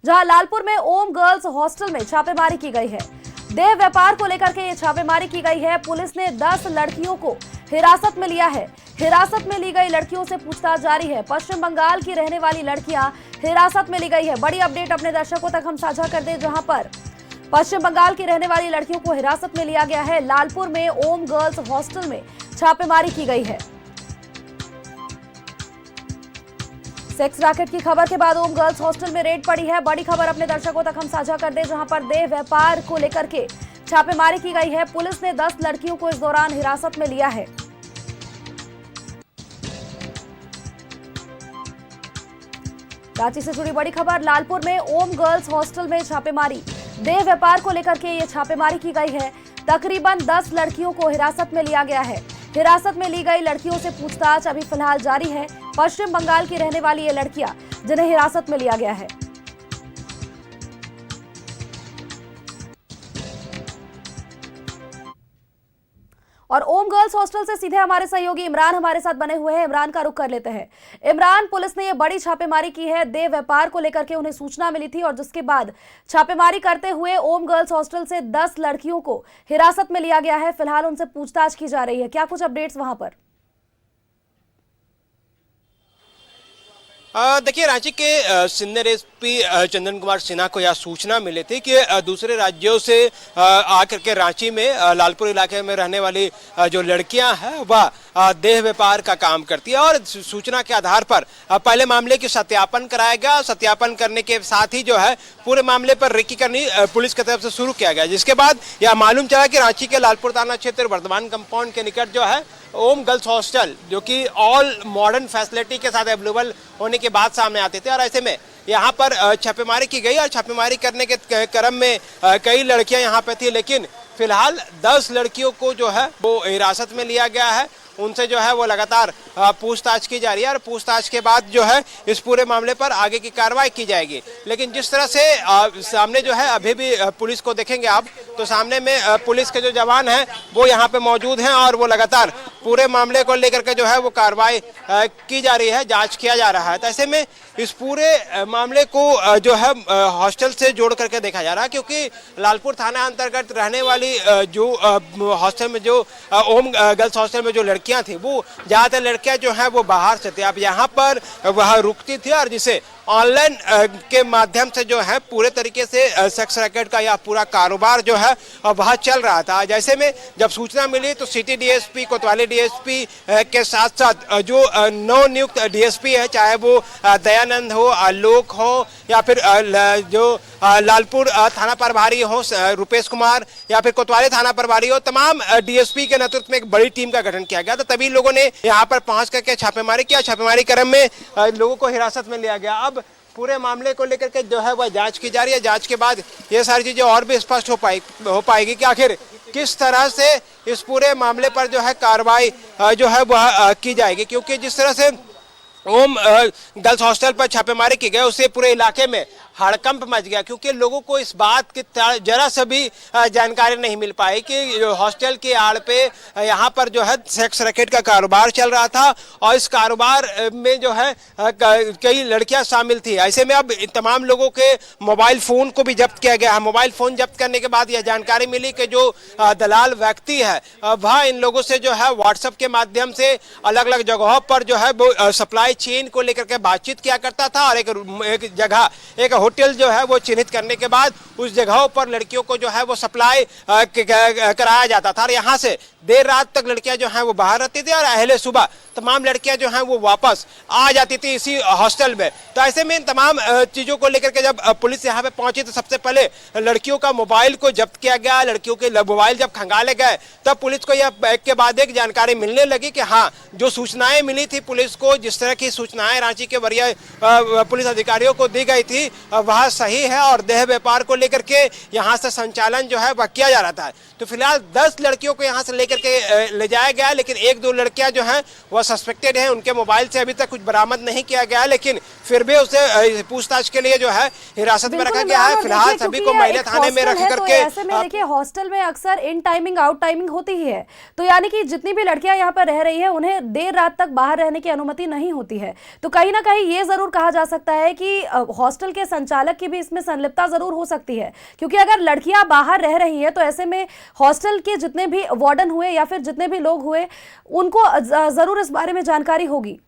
जहां लालपुर में ओम girls hostel में छापेमारी की गई है। देह व्यापार को लेकर के ये छापेमारी की गई है। पुलिस ने 10 लड़कियों को हिरासत में लिया है। हिरासत में ली गई लड़कियों से पूछताछ जारी है। पश्चिम बंगाल की रहने वाली लड़कियां हिरासत में ली गई है। बड़ी अपडेट अपने दर्शकों तक हम साझा कर दें, जहां पर पश्चिम बंगाल की रहने वाली लड़कियों को हिरासत में लिया गया है। लालपुर में ओम गर्ल्स हॉस्टल में छापेमारी की गई है। सेक्स रैकेट की खबर के बाद ओम गर्ल्स हॉस्टल में रेड पड़ी है। बड़ी खबर अपने दर्शकों तक हम साझा कर दें, जहां पर देह व्यापार को लेकर के छापेमारी की गई है। पुलिस ने 10 लड़कियों को इस दौरान हिरासत में लिया है। रांची से जुड़ी बड़ी खबर, लालपुर में ओम गर्ल्स हॉस्टल में छापेमारी। देह व्यापार को लेकर के ये छापेमारी की गई है। तकरीबन 10 लड़कियों को हिरासत में लिया गया है। हिरासत में ली गई लड़कियों से पूछताछ अभी फिलहाल जारी है। पश्चिम बंगाल की रहने वाली ये लड़कियां जिन्हें हिरासत में लिया गया है। और ओम गर्ल्स हॉस्टल से सीधे हमारे सहयोगी इमरान हमारे साथ बने हुए हैं। इमरान का रुख कर लेते हैं। इमरान, पुलिस ने ये बड़ी छापेमारी की है। देह व्यापार को लेकर के उन्हें सूचना मिली थी और जिसके बाद छापेमारी करते हुए ओम गर्ल्स हॉस्टल से 10 लड़कियों को हिरासत में लिया गया है। फिलहाल उनसे पूछताछ की जा रही है। क्या कुछ अपडेट्स वहां पर? देखिए, रांची के सीनियर एसपी चंदन कुमार सिन्हा को यह सूचना मिली थी कि दूसरे राज्यों से आकर के रांची में लालपुर इलाके में रहने वाली जो लड़कियां हैं वह देह व्यापार का काम करती है और सूचना के आधार पर पहले मामले की सत्यापन कराया गया। सत्यापन करने के साथ ही जो है पूरे मामले पर रेकी करनी पुलिस की तरफ से शुरू किया गया, जिसके बाद यह मालूम चला कि रांची के लालपुर थाना क्षेत्र वर्धमान कंपाउंड के निकट जो है ओम गर्ल्स हॉस्टल, जो कि ऑल मॉडर्न फैसिलिटी के साथ अवेलेबल होने के बाद सामने आते थे, और ऐसे में यहाँ पर छापेमारी की गई और छापेमारी करने के क्रम में कई लड़कियां यहाँ पे थी, लेकिन फिलहाल 10 लड़कियों को जो है वो हिरासत में लिया गया है। उनसे जो है वो लगातार पूछताछ की जा रही है और पूछताछ के बाद जो है इस पूरे मामले पर आगे की कार्रवाई की जाएगी। लेकिन जिस तरह से सामने जो है अभी भी पुलिस को देखेंगे आप, तो सामने में पुलिस के जो जवान हैं वो यहाँ पे मौजूद हैं और वो लगातार पूरे मामले को लेकर के जो है वो कार्रवाई की जा रही है, जांच किया जा रहा है। तो ऐसे में इस पूरे मामले को जो है हॉस्टल से जोड़ करके देखा जा रहा है, क्योंकि लालपुर थाना अंतर्गत रहने वाली जो हॉस्टल में जो ओम गर्ल्स हॉस्टल में जो लड़कियां थी वो ज़्यादातर लड़कियां जो हैं वो बाहर से थी। अब यहाँ पर वह रुकती थी और जिसे ऑनलाइन के माध्यम से जो है पूरे तरीके से सेक्स रैकेट का यह पूरा कारोबार जो है वह चल रहा था। जैसे में जब सूचना मिली तो सिटी डीएसपी, कोतवाली डीएसपी के साथ साथ जो नव नियुक्त डीएसपी है, चाहे वो दयानंद हो, आलोक हो, या फिर जो लालपुर थाना प्रभारी हो रुपेश कुमार, या फिर कोतवाली थाना प्रभारी हो, तमाम डीएसपी के नेतृत्व में एक बड़ी टीम का गठन किया गया। तो तभी लोगों ने यहाँ पर पहुंच करके छापेमारी किया। छापेमारी क्रम में लोगों को हिरासत में लिया गया। अब पूरे मामले को लेकर के जो है वह जांच की जा रही है। जांच के बाद ये सारी चीजें और भी स्पष्ट हो पाएगी कि आखिर किस तरह से इस पूरे मामले पर जो है कार्रवाई जो है वह की जाएगी, क्योंकि जिस तरह से ओम गर्ल्स हॉस्टल पर छापेमारी की गई उससे पूरे इलाके में हड़कंप मच गया, क्योंकि लोगों को इस बात की जरा सा भी जानकारी नहीं मिल पाई कि हॉस्टल की आड़ पे यहाँ पर जो है सेक्स रैकेट का कारोबार चल रहा था और इस कारोबार में जो है कई लड़कियां शामिल थी। ऐसे में अब तमाम लोगों के मोबाइल फ़ोन को भी जब्त किया गया है। मोबाइल फ़ोन जब्त करने के बाद यह जानकारी मिली कि जो दलाल व्यक्ति है वह इन लोगों से जो है व्हाट्सएप के माध्यम से अलग अलग जगहों पर जो है वो सप्लाई चेन को लेकर के बातचीत किया करता था और एक जगह एक होटल जो है वो चिन्हित करने के बाद उस जगहों पर लड़कियों को जो है वो सप्लाई कराया जाता था और यहाँ से देर रात तक लड़कियां जो हैं वो बाहर रहती थी और अहले सुबह तमाम लड़कियां जो हैं वो वापस आ जाती थी इसी हॉस्टल में। तो ऐसे में इन तमाम चीज़ों को लेकर के जब पुलिस यहाँ पे पहुंची तो सबसे पहले लड़कियों का मोबाइल को जब्त किया गया। लड़कियों के मोबाइल जब खंगाले गए तब पुलिस को यह एक के बाद एक जानकारी मिलने लगी कि हाँ, जो सूचनाएं मिली थी पुलिस को, जिस तरह की सूचनाएं रांची के वरीय पुलिस अधिकारियों को दी गई थी वह सही है और देह व्यापार को लेकर के यहाँ से संचालन जो है वह किया जा रहा था। तो फिलहाल 10 लड़कियों को यहाँ से लेकर करके ले जाया गया, लेकिन एक दो लड़कियां जो हैं वह सस्पेक्टेड हैं, उनके मोबाइल से अभी तक कुछ बरामद नहीं किया गया, लेकिन फिर भी उसे पूछताछ के लिए जो है हिरासत में रखा गया है। फिलहाल सभी को महिला थाने में रख करके ऐसे में देखिए हॉस्टल में अक्सर इन टाइमिंग आउट टाइमिंग होती ही है, तो यानी कि जितनी भी लड़कियां यहाँ पर रह रही है उन्हें देर रात तक बाहर रहने की अनुमति नहीं होती है। तो कहीं ना कहीं ये जरूर कहा जा सकता है कि हॉस्टल के संचालक की भी इसमें संलिप्तता जरूर हो सकती है, क्योंकि अगर लड़कियां बाहर रह रही है तो ऐसे में हॉस्टल के जितने भी वार्डन हुए या फिर जितने भी लोग हुए उनको जरूर इस बारे में जानकारी होगी।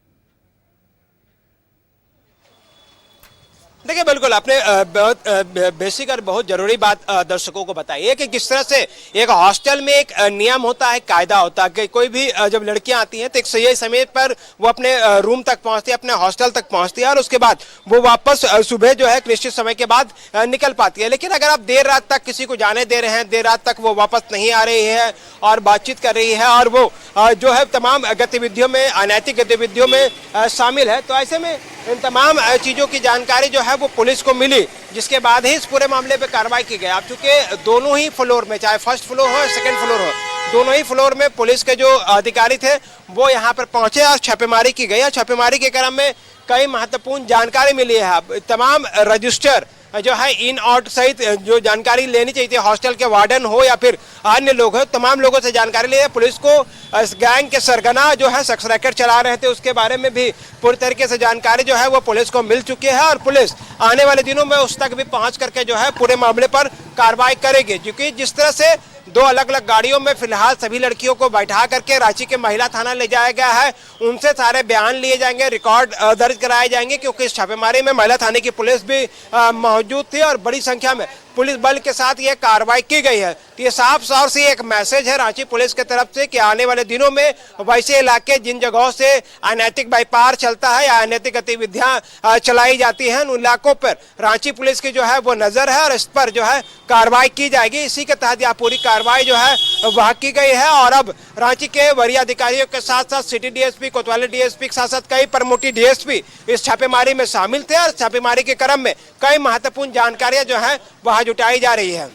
देखिए बिल्कुल आपने बहुत बेसिक और बहुत जरूरी बात दर्शकों को बताई है कि किस तरह से एक हॉस्टल में एक नियम होता है, कायदा होता है कि कोई भी जब लड़कियां आती हैं तो एक सही समय पर वो अपने रूम तक पहुंचती है, अपने हॉस्टल तक पहुंचती है और उसके बाद वो वापस सुबह जो है निश्चित समय के बाद निकल पाती है। लेकिन अगर आप देर रात तक किसी को जाने दे रहे हैं, देर रात तक वो वापस नहीं आ रही है और बातचीत कर रही है और वो जो है तमाम गतिविधियों में, अनैतिक गतिविधियों में शामिल है, तो ऐसे में इन तमाम चीजों की जानकारी जो है वो पुलिस को मिली, जिसके बाद ही इस पूरे मामले पे कार्रवाई की गई। अब चूंकि दोनों ही फ्लोर में, चाहे फर्स्ट फ्लोर हो या सेकंड फ्लोर हो, दोनों ही फ्लोर में पुलिस के जो अधिकारी थे वो यहाँ पर पहुंचे और छापेमारी की गई। छापेमारी के क्रम में कई महत्वपूर्ण जानकारी मिली है। तमाम रजिस्टर जो है इन आउट सहित जो जानकारी लेनी चाहिए थी, हॉस्टल के वार्डन हो या फिर अन्य लोग हो, तमाम लोगों से जानकारी ली है। पुलिस को इस गैंग के सरगना जो है सेक्स रैकेट चला रहे थे उसके बारे में भी पूरी तरीके से जानकारी जो है वो पुलिस को मिल चुकी है और पुलिस आने वाले दिनों में उस तक भी पहुंच करके जो है पूरे मामले पर कार्रवाई करेगी। क्योंकि जिस तरह से दो अलग अलग गाड़ियों में फिलहाल सभी लड़कियों को बैठा करके रांची के महिला थाना ले जाया गया है, उनसे सारे बयान लिए जाएंगे, रिकॉर्ड दर्ज कराए जाएंगे, क्योंकि इस छापेमारी में महिला थाने की पुलिस भी मौजूद थी और बड़ी संख्या में पुलिस बल के साथ यह कार्रवाई की गई है। तो ये साफ साफ से एक मैसेज है रांची पुलिस के तरफ से कि आने वाले दिनों में वैसे इलाके जिन जगहों से अनैतिक व्यापार चलता है या अनैतिक गतिविधियां चलाई जाती हैं, उन इलाकों पर रांची पुलिस की जो है वो नजर है और इस पर जो है कार्रवाई की जाएगी। इसी के तहत यह पूरी कार्रवाई जो है वह की गई है और अब रांची के वरीय अधिकारियों के साथ साथ सिटी डीएसपी, कोतवाली डीएसपी के साथ साथ कई प्रमोटी डीएसपी इस छापेमारी में शामिल थे और छापेमारी के क्रम में कई महत्वपूर्ण जानकारियां जो है वह जुटाई जा रही है।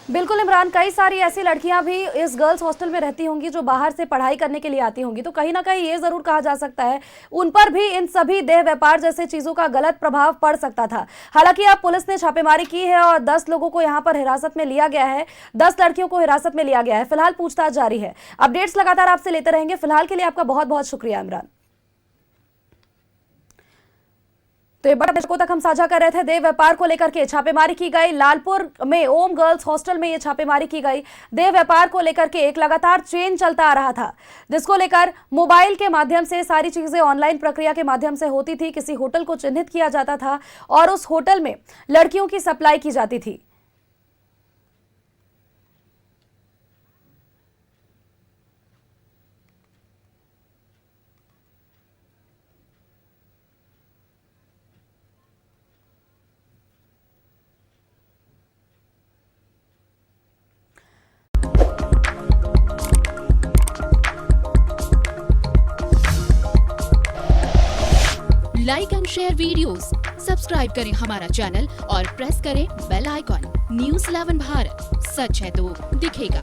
बिल्कुल इमरान, कई सारी ऐसी लड़कियां भी इस गर्ल्स हॉस्टल में रहती होंगी जो बाहर से पढ़ाई करने के लिए आती होंगी, तो कहीं ना कहीं ये जरूर कहा जा सकता है उन पर भी इन सभी देह व्यापार जैसे चीजों का गलत प्रभाव पड़ सकता था। हालांकि अब पुलिस ने छापेमारी की है और 10 लोगों को यहां पर हिरासत में लिया गया है, 10 लड़कियों को हिरासत में लिया गया है। फिलहाल पूछताछ जारी है। अपडेट्स लगातार आपसे लेते रहेंगे। फिलहाल के लिए आपका बहुत बहुत शुक्रिया इमरान। तो ये बड़ा दर्शकों तक हम साझा कर रहे थे, देह व्यापार को लेकर के छापेमारी की गई। लालपुर में ओम गर्ल्स हॉस्टल में ये छापेमारी की गई। देह व्यापार को लेकर के एक लगातार चेन चलता आ रहा था, जिसको लेकर मोबाइल के माध्यम से सारी चीजें ऑनलाइन प्रक्रिया के माध्यम से होती थी। किसी होटल को चिन्हित किया जाता था और उस होटल में लड़कियों की सप्लाई की जाती थी। Like and share videos, subscribe करें हमारा चैनल और प्रेस करें बेल आइकॉन। News 11 भारत, सच है तो दिखेगा।